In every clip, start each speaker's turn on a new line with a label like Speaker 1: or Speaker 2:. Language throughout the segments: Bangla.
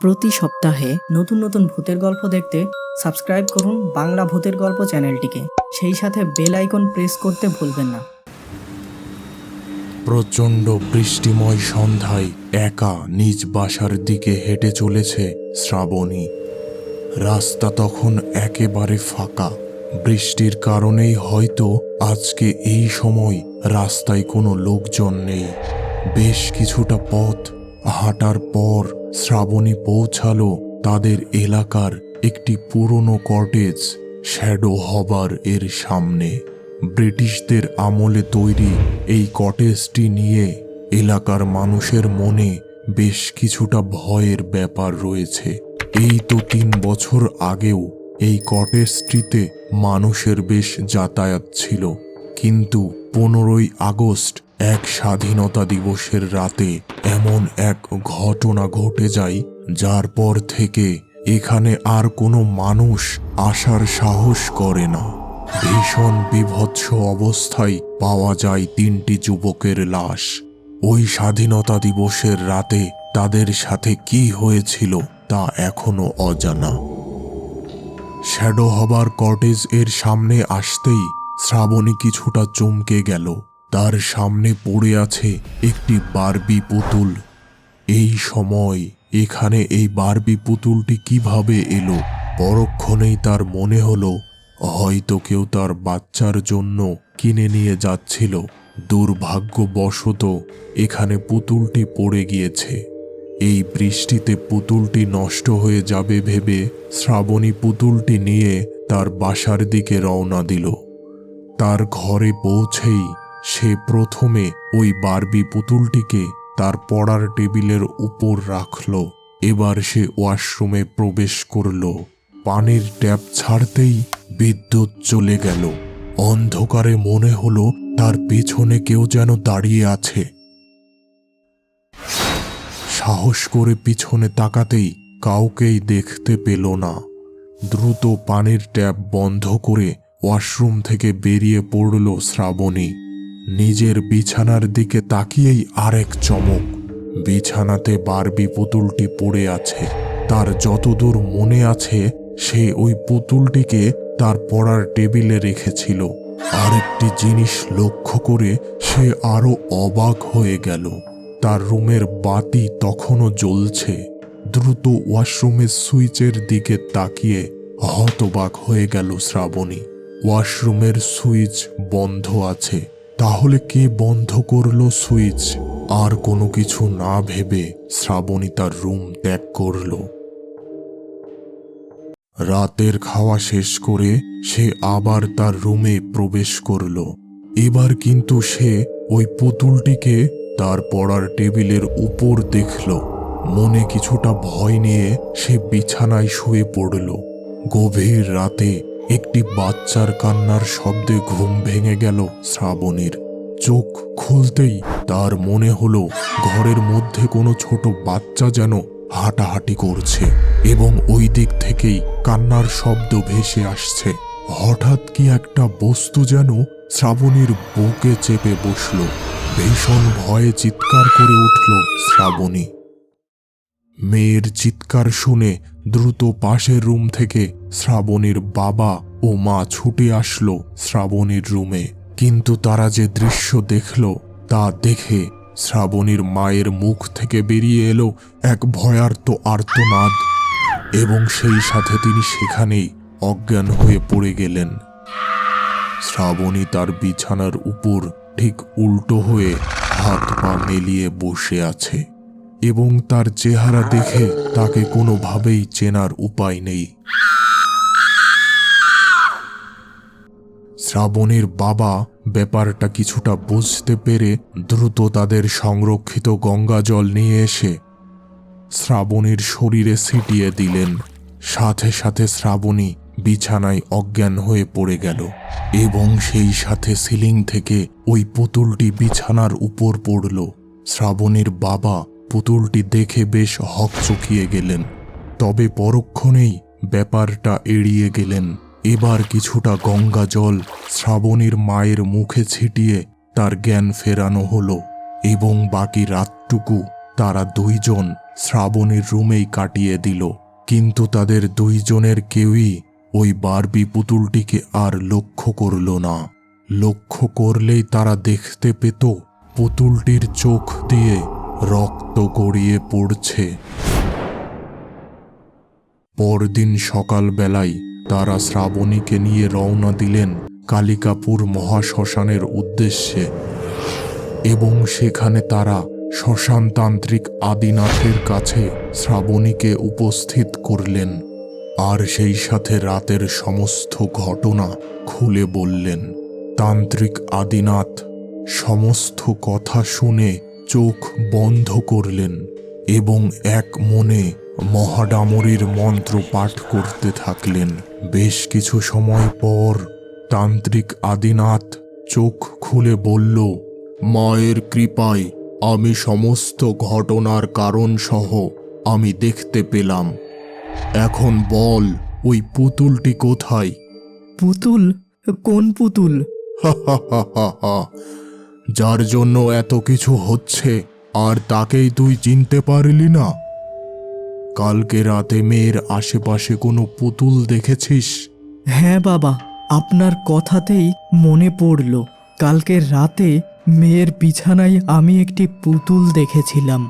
Speaker 1: প্রতি সপ্তাহে নতুন নতুন ভূতের গল্প দেখতে সাবস্ক্রাইব করুন বাংলা ভূতের গল্প চ্যানেলটিকে। সেই সাথে বেল আইকন প্রেস করতে ভুলবেন না।
Speaker 2: প্রচণ্ড বৃষ্টিময় সন্ধ্যায় একা নিজ বাসার দিকে হেঁটে চলেছে শ্রাবণী। রাস্তা তখন একেবারে ফাঁকা। বৃষ্টির কারণেই হয়তো আজকে এই সময় রাস্তায় কোনো লোকজন নেই। বেশ কিছুটা পথ হাঁটার পর শ্রাবণী পৌঁছালো তাদের এলাকার একটি পুরনো কটেজ শ্যাডো হবার এর সামনে। ব্রিটিশদের আমলে তৈরি এই কটেজটি নিয়ে এলাকার মানুষের মনে বেশ কিছুটা ভয়ের ব্যাপার রয়েছে। এই তো 3 বছর আগেও এই কটেজটিতে মানুষের বেশ যাতায়াত ছিল, কিন্তু 15ই আগস্ট এক স্বাধীনতা দিবসের রাতে এমন এক ঘটনা ঘটে যায়, যার পর থেকে এখানে আর কোনো মানুষ আসার সাহস করে না। ভীষণ বিভৎস অবস্থায় পাওয়া যায় 3টি যুবকের লাশ। ওই স্বাধীনতা দিবসের রাতে তাদের সাথে কি হয়েছিল তা এখনো অজানা। শ্যাডো হবার কটেজ এর সামনে আসতেই শ্রাবণী কিছুটা চমকে গেল। তার সামনে পড়ে আছে একটি বারবি পুতুল। এই সময় এখানে এই বারবি পুতুলটি কিভাবে এলো? পরক্ষণেই তার মনে হলো হয়তো কেউ তার বাচ্চার জন্য কিনে নিয়ে যাচ্ছিল। দুর্ভাগ্যবশত এখানে পুতুলটি পড়ে গিয়েছে। এই বৃষ্টিতে পুতুলটি নষ্ট হয়ে যাবে ভেবে শ্রাবণী পুতুলটি নিয়ে তার বাসার দিকে রওনা দিল। তার ঘরে পৌঁছেই সে প্রথমে ওই বারবি পুতুলটিকে তার পড়ার টেবিলের উপর রাখল। এবার সে ওয়াশরুমে প্রবেশ করল। পানির ট্যাপ ছাড়তেই বিদ্যুৎ চলে গেল। অন্ধকারে মনে হলো তার পেছনে কেউ যেন দাঁড়িয়ে আছে। সাহস করে পিছনে তাকাতেই কাউকেই দেখতে পেল না। দ্রুত পানির ট্যাপ বন্ধ করে ওয়াশরুম থেকে বেরিয়ে পড়ল শ্রাবণী। নিজের বিছানার দিকে তাকিয়েই আরেক চমক। বিছানাতে বারবি পুতুলটি পড়ে আছে। তার যতদূর মনে আছে সে ওই পুতুলটিকে তার পড়ার টেবিলে রেখেছিল। আরেকটি জিনিস লক্ষ্য করে সে আরো অবাক হয়ে গেল। তার রুমের বাতি তখনও জ্বলছে। দ্রুত ওয়াশরুমের সুইচের দিকে তাকিয়ে হতবাক হয়ে গেল শ্রাবণী। ওয়াশরুমের সুইচ বন্ধ আছে। তাহলে কে বন্ধ করলো সুইচ? আর কোনো কিছু না ভেবে শ্রাবণী তার রুম ত্যাগ করল। রাতের খাওয়া শেষ করে সে আবার তার রুমে প্রবেশ করল। এবার কিন্তু সে ওই পুতুলটিকে তার পড়ার টেবিলের উপর দেখল। মনে কিছুটা ভয় নিয়ে সে বিছানায় শুয়ে পড়ল। গভীর রাতে একটি বাচ্চার কান্নার শব্দে ঘুম ভেঙে গেল শ্রাবণীর। চোখ খুলতেই তার মনে হলো ঘরের মধ্যে কোনো ছোট বাচ্চা যেন হাঁটাহাঁটি করছে এবং ওই দিক থেকেই কান্নার শব্দ ভেসে আসছে। হঠাৎ কি একটা বস্তু যেন শ্রাবণীর বুকে চেপে বসল। ভীষণ ভয়ে চিৎকার করে উঠল শ্রাবণী। মেয়ের চিৎকার শুনে দ্রুত পাশের রুম থেকে শ্রাবণীর বাবা ও মা ছুটে আসলো শ্রাবণীর রুমে। কিন্তু তারা যে দৃশ্য দেখল তা দেখে শ্রাবণীর মায়ের মুখ থেকে বেরিয়ে এলো এক ভয়ার্ত আর্তনাদ এবং সেই সাথে তিনি সেখানেই অজ্ঞান হয়ে পড়ে গেলেন। শ্রাবণী তার বিছানার উপর ঠিক উল্টো হয়ে হাত পা মেলিয়ে বসে আছে এবং তার চেহারা দেখে তাকে কোনোভাবেই চেনার উপায় নেই। শ্রাবণীর বাবা ব্যাপারটা কিছুটা বুঝতে পেরে দ্রুত তাদের সংরক্ষিত গঙ্গা জল নিয়ে এসে শ্রাবণীর শরীরে ছিটিয়ে দিলেন। সাথে সাথে শ্রাবণী বিছানায় অজ্ঞান হয়ে পড়ে গেল এবং সেই সাথে সিলিং থেকে ওই পুতুলটি বিছানার উপর পড়ল। শ্রাবণীর বাবা পুতুলটি দেখে বেশ হকচকিয়ে গেলেন, তবে পরক্ষণেই ব্যাপারটা এড়িয়ে গেলেন। এবার কিছুটা গঙ্গা জল শ্রাবণীর মায়ের মুখে ছিটিয়ে তার জ্ঞান ফেরানো হলো এবং বাকি রাতটুকু তারা দুইজন শ্রাবণীর রুমেই কাটিয়ে দিল। কিন্তু তাদের দুইজনের কেউই ওই বারবি পুতুলটিকে আর লক্ষ্য করল না। লক্ষ্য করলেই তারা দেখতে পেত পুতুলটির চোখ দিয়ে রক্ত গড়িয়ে পড়ছে। পরদিন সকালবেলায় তারা শ্রাবণীকে নিয়ে রওনা দিলেন কালিকাপুর মহাশ্মশানের উদ্দেশ্যে এবং সেখানে তারা শ্মশানতান্ত্রিক আদিনাথের কাছে শ্রাবণীকে উপস্থিত করলেন আর সেই সাথে রাতের সমস্ত ঘটনা খুলে বললেন। তান্ত্রিক আদিনাথ সমস্ত কথা শুনে চোখ বন্ধ করলেন এবং এক মনে মহাডামরীর মন্ত্র পাঠ করতে থাকলেন। বেশ কিছু সময় পর তান্ত্রিক আদিনাথ চোখ খুলে বলল, মায়ের কৃপায় আমি সমস্ত ঘটনার কারণ সহ আমি দেখতে পেলাম। এখন বল, ওই পুতুলটি কোথায়?
Speaker 1: পুতুল? কোন পুতুল?
Speaker 2: যার জন্য এত কিছু হচ্ছে আর তাকেই তুই চিনতে পারলি না? কালকে রাতে মেয়ের আশেপাশে কোনো পুতুল দেখেছিস?
Speaker 1: হ্যাঁ বাবা, আপনার কথাতেই মনে পড়ল, কালকে রাতে মেয়ের বিছানায় আমি একটি পুতুল দেখেছিলাম,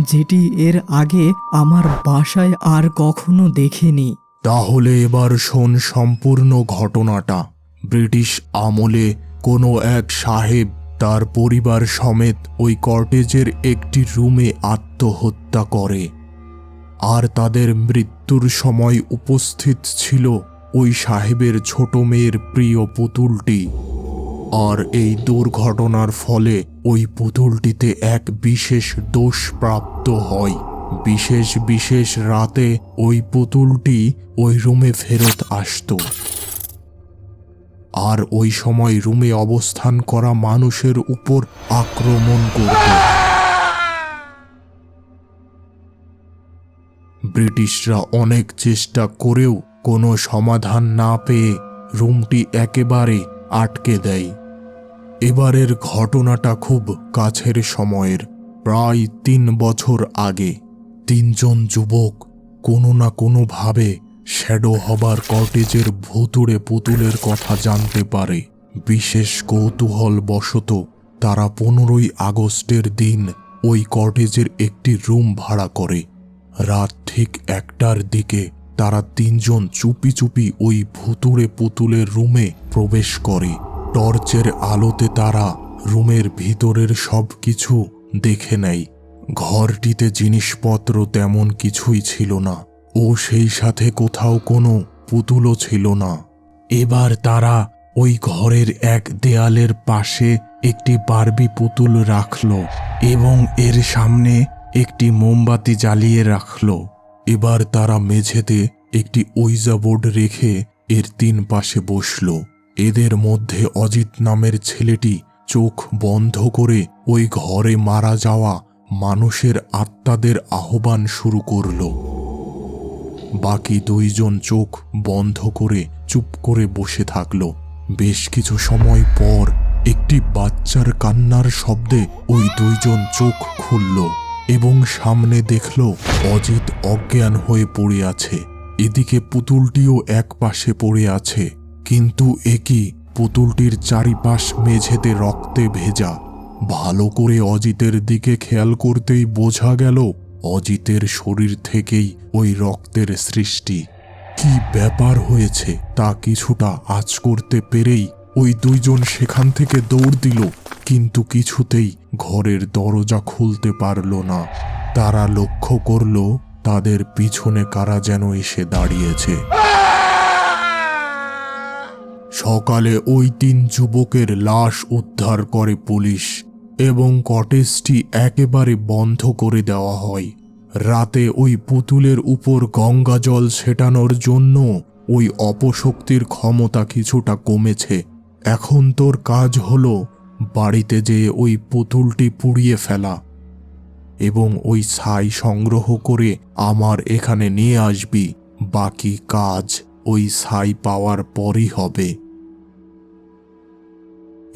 Speaker 1: যেটি এর আগে আমার বাসায় আর কখনো দেখিনি।
Speaker 2: তাহলে এবার শোন সম্পূর্ণ ঘটনাটা। ব্রিটিশ আমলে কোনো এক সাহেব তার পরিবার সমেত ওই কটেজের একটি রুমে আত্মহত্যা করে আর তাদের মৃত্যুর সময় উপস্থিত ছিল ওই সাহেবের ছোট মেয়ের প্রিয় পুতুলটি। আর এই দুর্ঘটনার ফলে ওই পুতুলটিতে এক বিশেষ দোষ প্রাপ্ত হয়। বিশেষ বিশেষ রাতে ওই পুতুলটি ওই রুমে ফেরত আসতো আর ওই সময় রুমে অবস্থান করা মানুষের উপর আক্রমণ করত। ব্রিটিশরা অনেক চেষ্টা করেও কোনো সমাধান না পেয়ে রুমটি একেবারে আটকে দেয়। এবারের ঘটনাটা খুব কাছের সময়ের, প্রায় 3 বছর আগে। 3 জন যুবক কোনো না কোনোভাবে শ্যাডো হবার কটেজের ভুতুড়ে পুতুলের কথা জানতে পারে। বিশেষ কৌতূহল বশত তারা 15ই আগস্টের দিন ওই কটেজের একটি রুম ভাড়া করে। রাত ঠিক 1টার দিকে তারা 3 জন চুপি চুপি ওই ভুতুড়ে পুতুলের রুমে প্রবেশ করে। টর্চের আলোতে তারা রুমের ভিতরের সব কিছু দেখে নেয়। ঘরটিতে জিনিসপত্র তেমন কিছুই ছিল না ও সেই সাথে কোথাও কোনো পুতুলও ছিল না। এবার তারা ওই ঘরের এক দেয়ালের পাশে একটি বারবি পুতুল রাখল এবং এর সামনে একটি মোমবাতি জ্বালিয়ে রাখল। এবার তারা মেঝেতে একটি ওইজা বোর্ড রেখে এর 3 পাশে বসল। এদের মধ্যে অজিত নামের ছেলেটি চোখ বন্ধ করে ওই ঘরে মারা যাওয়া মানুষের আত্মাদের আহ্বান শুরু করল। বাকি 2 জন চোখ বন্ধ করে চুপ করে বসে থাকল। বেশ কিছু সময় পর একটি বাচ্চার কান্নার শব্দে ওই 2 জন চোখ খুলল এবং সামনে দেখল অজিত অজ্ঞান হয়ে পড়ে আছে। এদিকে পুতুলটিও এক পাশে পড়ে আছে, কিন্তু একই পুতুলটির চারিপাশ মেঝেতে রক্তে ভেজা। ভালো করে অজিতের দিকে খেয়াল করতেই বোঝা গেল অজিতের শরীর থেকেই ওই রক্তের সৃষ্টি। কি ব্যাপার হয়েছে তা কিছুটা আঁচ করতে পেরেই ওই 2 জন সেখান থেকে দৌড় দিল, কিন্তু কিছুতেই ঘরের দরজা খুলতে পারল না। তারা লক্ষ্য করল তাদের পিছনে কারা যেন এসে দাঁড়িয়েছে। সকালে ওই 3 যুবকের লাশ উদ্ধার করে পুলিশ এবং কটেজটি একেবারে বন্ধ করে দেওয়া হয়। রাতে ওই পুতুলের উপর গঙ্গা জল ছেটানোর জন্য ওই অপশক্তির ক্ষমতা কিছুটা কমেছে। এখন তোর কাজ হলো বাড়িতে যেয়ে ওই পুতুলটি পুড়িয়ে ফেলা এবং ওই ছাই সংগ্রহ করে আমার এখানে নিয়ে আসবি। বাকি কাজ ওই ছাই পাওয়ার পরই হবে।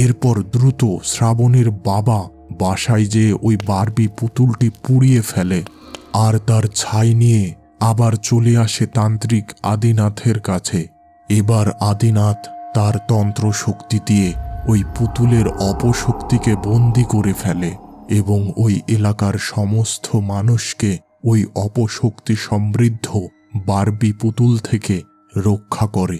Speaker 2: এরপর দ্রুত শ্রাবণীর বাবা বাসায় যেয়ে ওই বারবি পুতুলটি পুড়িয়ে ফেলে আর তার ছাই নিয়ে আবার চলে আসে তান্ত্রিক আদিনাথের কাছে। এবার আদিনাথ তার তন্ত্র শক্তি দিয়ে ওই পুতুলের অপশক্তিকে বন্দি করে ফেলে এবং ওই এলাকার সমস্ত মানুষকে ওই অপশক্তি সমৃদ্ধ বারবি পুতুল থেকে রক্ষা করে।